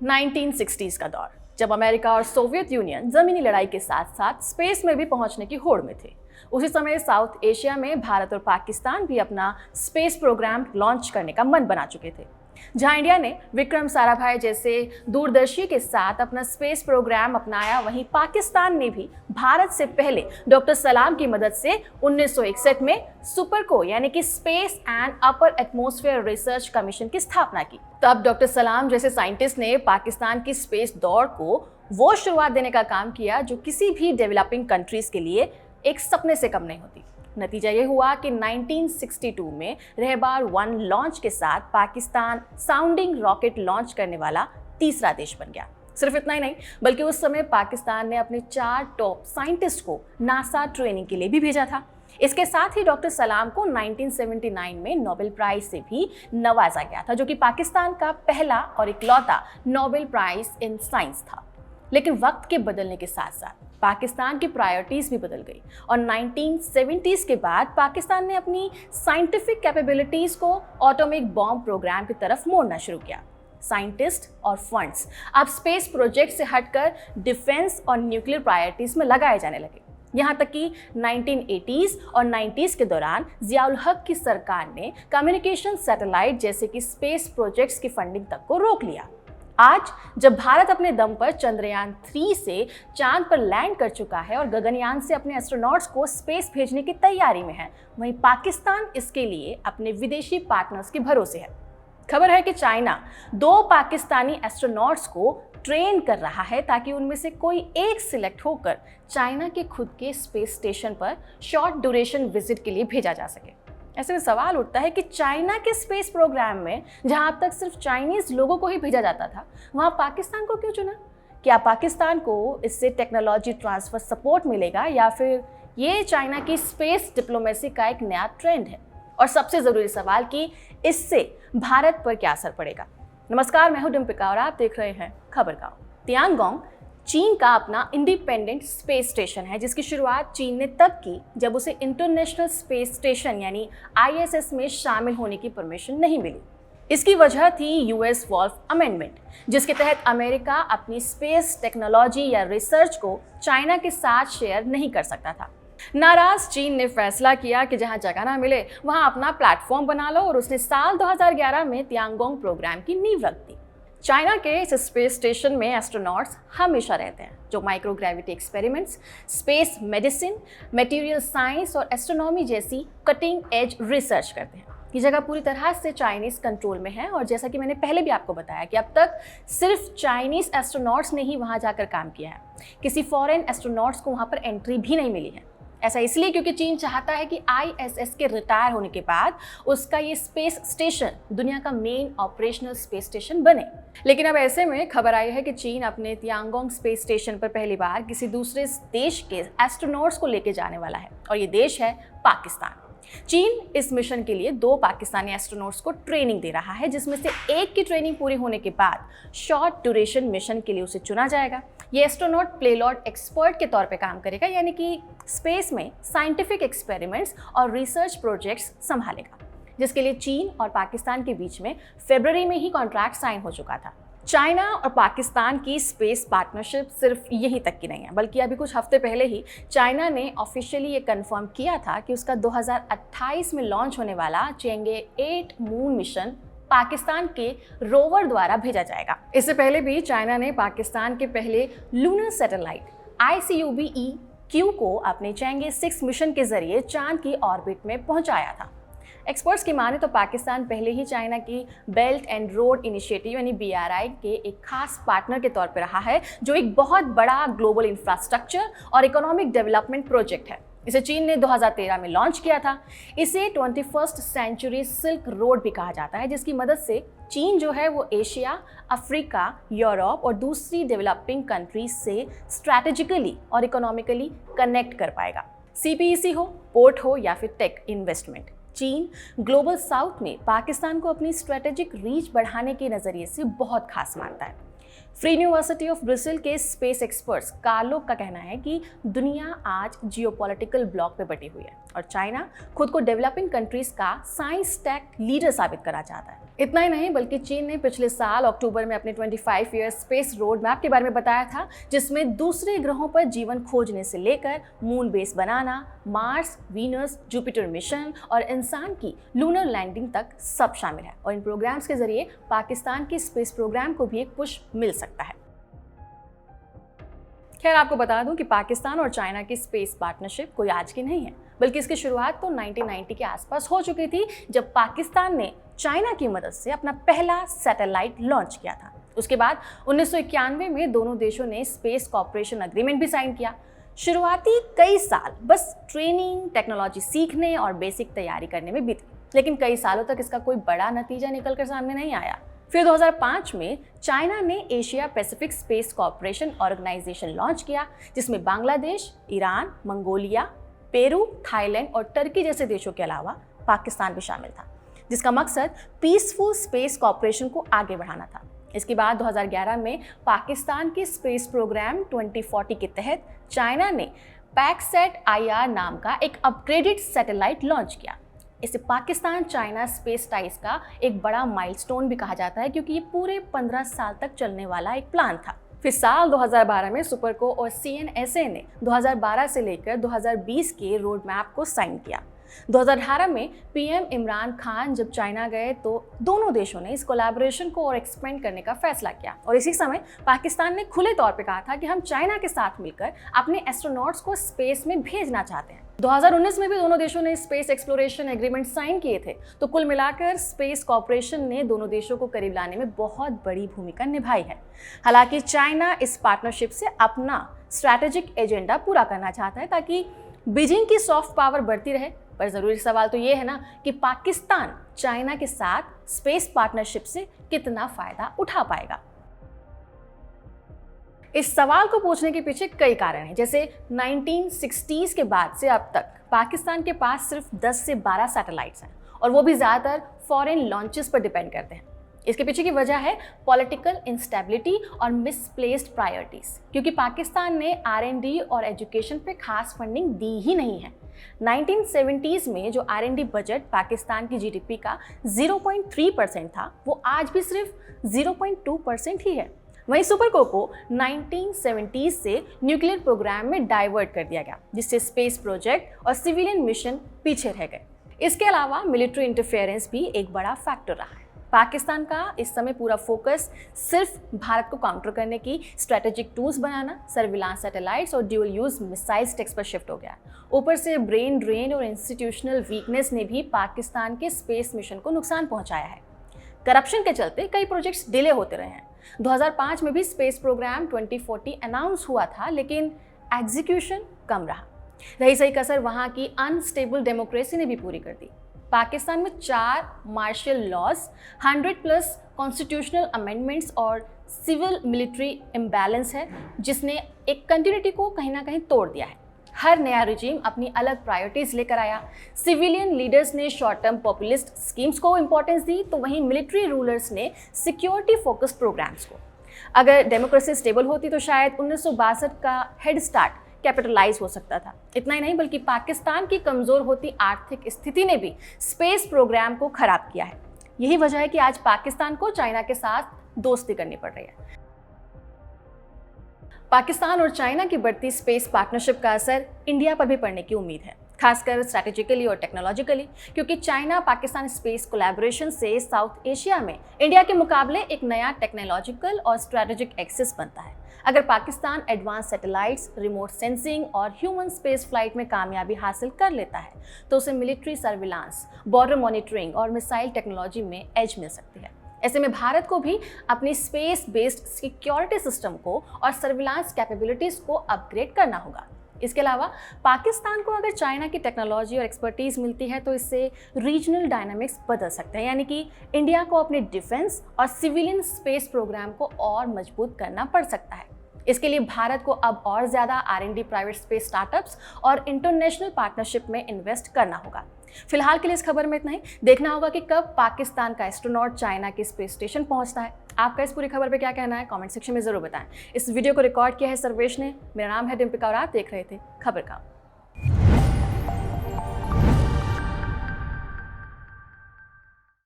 1960s का दौर, जब अमेरिका और सोवियत यूनियन जमीनी लड़ाई के साथ साथ स्पेस में भी पहुंचने की होड़ में थे। उसी समय साउथ एशिया में भारत और पाकिस्तान भी अपना स्पेस प्रोग्राम लॉन्च करने का मन बना चुके थे। जहां इंडिया ने विक्रम साराभाई जैसे दूरदर्शी के साथ अपना स्पेस प्रोग्राम अपनाया, वहीं पाकिस्तान ने भी भारत से पहले डॉक्टर सलाम की मदद से 1961 में सुपरको यानी कि space and upper atmosphere research commission की स्थापना की। तब डॉक्टर सलाम जैसे साइंटिस्ट ने पाकिस्तान की स्पेस दौड़ को वो शुरुआत देने का काम किया जो किसी भी डेवलपिंग कंट्रीज के लिए एक सपने से कम नहीं होती। नतीजा ये हुआ कि 1962 में रहबार 1 लॉन्च के साथ पाकिस्तान साउंडिंग रॉकेट लॉन्च करने वाला तीसरा देश बन गया। सिर्फ इतना ही नहीं, बल्कि उस समय पाकिस्तान ने अपने 4 टॉप साइंटिस्ट को नासा ट्रेनिंग के लिए भी भेजा था। इसके साथ ही डॉक्टर सलाम को 1979 में नोबेल प्राइज से भी नवाजा गया था, जो कि पाकिस्तान का पहला और इकलौता नोबेल प्राइज इन साइंस था। लेकिन वक्त के बदलने के साथ साथ पाकिस्तान की प्रायोरिटीज भी बदल गई और 1970s के बाद पाकिस्तान ने अपनी साइंटिफिक कैपेबिलिटीज को एटॉमिक बॉम्ब प्रोग्राम की तरफ मोड़ना शुरू किया। साइंटिस्ट और फंड्स अब स्पेस प्रोजेक्ट से हटकर डिफेंस और न्यूक्लियर प्रायोरिटीज में लगाए जाने लगे। यहाँ तक कि 1980s और 90s के दौरान जियाउल हक की सरकार ने कम्युनिकेशन सैटेलाइट जैसे कि स्पेस प्रोजेक्ट्स की फंडिंग तक को रोक लिया। आज जब भारत अपने दम पर चंद्रयान 3 से चांद पर लैंड कर चुका है और गगनयान से अपने एस्ट्रोनॉट्स को स्पेस भेजने की तैयारी में है, वहीं पाकिस्तान इसके लिए अपने विदेशी पार्टनर्स के भरोसे है। खबर है कि चाइना 2 पाकिस्तानी एस्ट्रोनॉट्स को ट्रेन कर रहा है ताकि उनमें से कोई एक सिलेक्ट होकर चाइना के खुद के स्पेस स्टेशन पर शॉर्ट ड्यूरेशन विजिट के लिए भेजा जा सके। ऐसे में सवाल उठता है कि चाइना के स्पेस प्रोग्राम में जहां अब तक सिर्फ चाइनीज लोगों को ही भेजा जाता था, वहां पाकिस्तान को क्यों चुना? क्या पाकिस्तान को इससे टेक्नोलॉजी ट्रांसफर सपोर्ट मिलेगा या फिर ये चाइना की स्पेस डिप्लोमेसी का एक नया ट्रेंड है? और सबसे ज़रूरी सवाल कि इससे भारत पर क्या असर पड़ेगा? नमस्कार, मैं हूं डिम्पिका और आप देख रहे हैं खबर गाँव। तियांगोंग चीन का अपना इंडिपेंडेंट स्पेस स्टेशन है, जिसकी शुरुआत चीन ने तब की जब उसे इंटरनेशनल स्पेस स्टेशन यानी ISS में शामिल होने की परमिशन नहीं मिली। इसकी वजह थी US वॉल्फ अमेंडमेंट, जिसके तहत अमेरिका अपनी स्पेस टेक्नोलॉजी या रिसर्च को चाइना के साथ शेयर नहीं कर सकता था। नाराज चीन ने फैसला किया कि जहां जगह ना मिले वहां अपना प्लेटफॉर्म बना लो और उसने साल 2011 में तियांगोंग प्रोग्राम की नींव रख दी। चाइना के इस स्पेस स्टेशन में एस्ट्रोनॉट्स हमेशा रहते हैं जो microgravity experiments, space medicine, material science और एस्ट्रोनॉमी जैसी कटिंग एज रिसर्च करते हैं। ये जगह पूरी तरह से चाइनीज कंट्रोल में है और जैसा कि मैंने पहले भी आपको बताया कि अब तक सिर्फ चाइनीज एस्ट्रोनॉट्स ने ही वहाँ जाकर काम किया है। किसी फॉरेन एस्ट्रोनॉट्स को वहाँ पर एंट्री भी नहीं मिली है। ऐसा इसलिए क्योंकि चीन चाहता है कि ISS के रिटायर होने के बाद उसका ये स्पेस स्टेशन दुनिया का मेन ऑपरेशनल स्पेस स्टेशन बने। लेकिन अब ऐसे में खबर आई है कि चीन अपने तियांगोंग स्पेस स्टेशन पर पहली बार किसी दूसरे देश के एस्ट्रोनॉट्स को लेकर जाने वाला है और ये देश है पाकिस्तान। चीन इस मिशन के लिए 2 पाकिस्तानी एस्ट्रोनॉट्स को ट्रेनिंग दे रहा है, जिसमें से एक की ट्रेनिंग पूरी होने के बाद शॉर्ट ड्यूरेशन मिशन के लिए उसे चुना जाएगा। ये एस्ट्रोनॉट प्लेलॉट एक्सपर्ट के तौर पे काम करेगा, यानी कि स्पेस में साइंटिफिक एक्सपेरिमेंट्स और रिसर्च प्रोजेक्ट्स संभालेगा, जिसके लिए चीन और पाकिस्तान के बीच में फरवरी में ही कॉन्ट्रैक्ट साइन हो चुका था। चाइना और पाकिस्तान की स्पेस पार्टनरशिप सिर्फ यहीं तक की नहीं है, बल्कि अभी कुछ हफ्ते पहले ही चाइना ने ऑफिशियली ये कंफर्म किया था कि उसका 2028 में लॉन्च होने वाला चेंगे 8 मून मिशन पाकिस्तान के रोवर द्वारा भेजा जाएगा। इससे पहले भी चाइना ने पाकिस्तान के पहले लूनर सैटेलाइट ICOBE-Q को अपने चेंगे 6 मिशन के जरिए चांद की ऑर्बिट में पहुंचाया था। एक्सपर्ट्स की माने तो पाकिस्तान पहले ही चाइना की बेल्ट एंड रोड इनिशिएटिव यानी BRI के एक खास पार्टनर के तौर पर रहा है, जो एक बहुत बड़ा ग्लोबल इंफ्रास्ट्रक्चर और इकोनॉमिक डेवलपमेंट प्रोजेक्ट है। इसे चीन ने 2013 में लॉन्च किया था। इसे 21st सेंचुरी सिल्क रोड भी कहा जाता है, जिसकी मदद से चीन जो है वो एशिया, अफ्रीका, यूरोप और दूसरी डेवलपिंग कंट्रीज से स्ट्रैटेजिकली और इकोनॉमिकली कनेक्ट कर पाएगा। CPEC हो, पोर्ट हो या फिर टेक इन्वेस्टमेंट, चीन ग्लोबल साउथ में पाकिस्तान को अपनी स्ट्रेटेजिक रीच बढ़ाने के नज़रिए से बहुत खास मानता है। फ्री यूनिवर्सिटी ऑफ ब्रिसल के स्पेस एक्सपर्ट्स कार्लो का कहना है कि दुनिया आज जियोपॉलिटिकल ब्लॉक पे बटी हुई है और चाइना खुद को डेवलपिंग कंट्रीज का साइंस टेक लीडर साबित करना चाहता है। इतना ही नहीं बल्कि चीन ने पिछले साल अक्टूबर में अपने 25 ईयर स्पेस रोड मैप के बारे में बताया था, जिसमें दूसरे ग्रहों पर जीवन खोजने से लेकर मून बेस बनाना, मार्स, वीनस, जुपिटर मिशन और इंसान की लूनर लैंडिंग तक सब शामिल है। और इन प्रोग्राम्स के जरिए पाकिस्तान के स्पेस प्रोग्राम को भी एक पुश मिल सकता है। खैर, आपको बता दूं कि पाकिस्तान और चाइना की स्पेस पार्टनरशिप कोई आज की नहीं है, बल्कि इसकी शुरुआत तो 1990 के आसपास हो चुकी थी, जब पाकिस्तान ने चाइना की मदद से अपना पहला सैटेलाइट लॉन्च किया था। उसके बाद 1991 में दोनों देशों ने स्पेस कॉर्पोरेशन एग्रीमेंट भी साइन किया। शुरुआती कई साल बस ट्रेनिंग, टेक्नोलॉजी सीखने और बेसिक तैयारी करने में बीते, लेकिन कई सालों तक इसका कोई बड़ा नतीजा निकल कर सामने नहीं आया। फिर 2005 में चाइना ने Asia Pacific space corporation organisation launch किया, जिसमें Bangladesh, Iran, Mongolia, Peru, Thailand और टर्की जैसे देशों के अलावा पाकिस्तान भी शामिल था, जिसका मकसद पीसफुल स्पेस कॉर्पोरेशन को आगे बढ़ाना था। इसके बाद 2011 में पाकिस्तान के स्पेस प्रोग्राम 2040 के तहत चाइना ने पैकसेट IR नाम का एक अपग्रेडेड सैटेलाइट लॉन्च किया। इसे पाकिस्तान चाइना स्पेस टाइज का एक बड़ा माइलस्टोन भी कहा जाता है, क्योंकि ये पूरे 15 साल तक चलने वाला एक प्लान था। फिर साल 2012 में सुपरको और CNSA ने 2012 से लेकर 2020 के रोड मैप को साइन किया। 2018 में PM इमरान खान जब चाइना गए तो दोनों देशों ने इस कोलैबोरेशन को और एक्सपेंड करने का फैसला किया, और इसी समय पाकिस्तान ने खुले तौर पे कहा था कि हम चाइना के साथ मिलकर अपने एस्ट्रोनॉट्स को स्पेस में भेजना चाहते हैं। 2019 में भी दोनों देशों ने स्पेस एक्सप्लोरेशन एग्रीमेंट साइन किए थे। तो कुल मिलाकर स्पेस कॉर्पोरेशन ने दोनों देशों को करीब लाने में बहुत बड़ी भूमिका निभाई है। हालांकि चाइना इस पार्टनरशिप से अपना स्ट्रैटेजिक एजेंडा पूरा करना चाहता है, ताकि बीजिंग की सॉफ्ट पावर बढ़ती रहे। पर ज़रूरी सवाल तो ये है ना कि पाकिस्तान चाइना के साथ स्पेस पार्टनरशिप से कितना फ़ायदा उठा पाएगा। इस सवाल को पूछने के पीछे कई कारण हैं। जैसे 1960s के बाद से अब तक पाकिस्तान के पास सिर्फ 10 से 12 सैटेलाइट्स हैं, और वो भी ज़्यादातर फॉरेन लॉन्चेस पर डिपेंड करते हैं। इसके पीछे की वजह है पॉलिटिकल इंस्टेबिलिटी और मिसप्लेस्ड प्रायोरिटीज़, क्योंकि पाकिस्तान ने R&D और एजुकेशन पे खास फंडिंग दी ही नहीं है। 1970s में जो R&D बजट पाकिस्तान की GDP का 0.3% था, वो आज भी सिर्फ 0.2% ही है। वहीं सुपरको को 1970s से न्यूक्लियर प्रोग्राम में डाइवर्ट कर दिया गया, जिससे स्पेस प्रोजेक्ट और सिविलियन मिशन पीछे रह गए। इसके अलावा मिलिट्री इंटरफेरेंस भी एक बड़ा फैक्टर रहा है। पाकिस्तान का इस समय पूरा फोकस सिर्फ भारत को काउंटर करने की स्ट्रेटेजिक टूल्स बनाना, सर्विलांस सैटेलाइट्स और ड्यूल यूज मिसाइल्स टेक्स पर शिफ्ट हो गया। ऊपर से ब्रेन ड्रेन और इंस्टीट्यूशनल वीकनेस ने भी पाकिस्तान के स्पेस मिशन को नुकसान पहुंचाया है। करप्शन के चलते कई प्रोजेक्ट्स डिले होते रहे हैं। 2005 में भी स्पेस प्रोग्राम 2040 अनाउंस हुआ था, लेकिन एग्जीक्यूशन कम रहा। रही सही कसर वहाँ की अनस्टेबल डेमोक्रेसी ने भी पूरी कर दी। पाकिस्तान में 4 मार्शल लॉज, 100+ कॉन्स्टिट्यूशनल अमेंडमेंट्स और सिविल मिलिट्री इम्बैलेंस है, जिसने एक कंटिन्यूटी को कहीं ना कहीं तोड़ दिया है। हर नया रिजीम अपनी अलग प्रायोरिटीज़ लेकर आया। सिविलियन लीडर्स ने शॉर्ट टर्म पॉपुलिस्ट स्कीम्स को इंपॉर्टेंस दी, तो वहीं मिलिट्री रूलर्स ने सिक्योरिटी फोकस्ड प्रोग्राम्स को। अगर डेमोक्रेसी स्टेबल होती तो शायद 1962 का हेड स्टार्ट कैपिटलाइज हो सकता था। इतना ही नहीं बल्कि पाकिस्तान की कमज़ोर होती आर्थिक स्थिति ने भी स्पेस प्रोग्राम को खराब किया है। यही वजह है कि आज पाकिस्तान को चाइना के साथ दोस्ती करनी पड़ रही है। पाकिस्तान और चाइना की बढ़ती स्पेस पार्टनरशिप का असर इंडिया पर भी पड़ने की उम्मीद है, खासकर स्ट्रैटेजिकली और टेक्नोलॉजिकली, क्योंकि चाइना पाकिस्तान स्पेस कोलैबोरेशन से साउथ एशिया में इंडिया के मुकाबले एक नया टेक्नोलॉजिकल और स्ट्रैटेजिक एक्सेस बनता है। अगर Pakistan advance satellites, remote sensing और ह्यूमन स्पेस फ्लाइट में कामयाबी हासिल कर लेता है, तो उसे मिलिट्री सर्विलांस, बॉर्डर मॉनिटरिंग और मिसाइल टेक्नोलॉजी में एज मिल सकती है। ऐसे में भारत को भी अपनी स्पेस बेस्ड सिक्योरिटी सिस्टम को और सर्विलांस कैपेबिलिटीज़ को अपग्रेड करना होगा। इसके अलावा पाकिस्तान को अगर चाइना की टेक्नोलॉजी और एक्सपर्टीज़ मिलती है, तो इससे रीजनल डायनामिक्स बदल सकते हैं, यानी कि इंडिया को अपने डिफेंस और सिविलियन स्पेस प्रोग्राम को और मजबूत करना पड़ सकता है। इसके लिए भारत को अब और ज़्यादा R&D, प्राइवेट स्पेस स्टार्टअप्स और इंटरनेशनल पार्टनरशिप में इन्वेस्ट करना होगा। फिलहाल के लिए इस खबर में इतना ही। देखना होगा कि कब पाकिस्तान का एस्ट्रोनॉट चाइना के स्पेस स्टेशन पहुंचता है। आपका इस पूरी खबर पे क्या कहना है, कमेंट सेक्शन में जरूर बताएं। इस वीडियो को रिकॉर्ड किया है सर्वेश ने। मेरा नाम है डिम्पिका और आप देख रहे थे खबर का।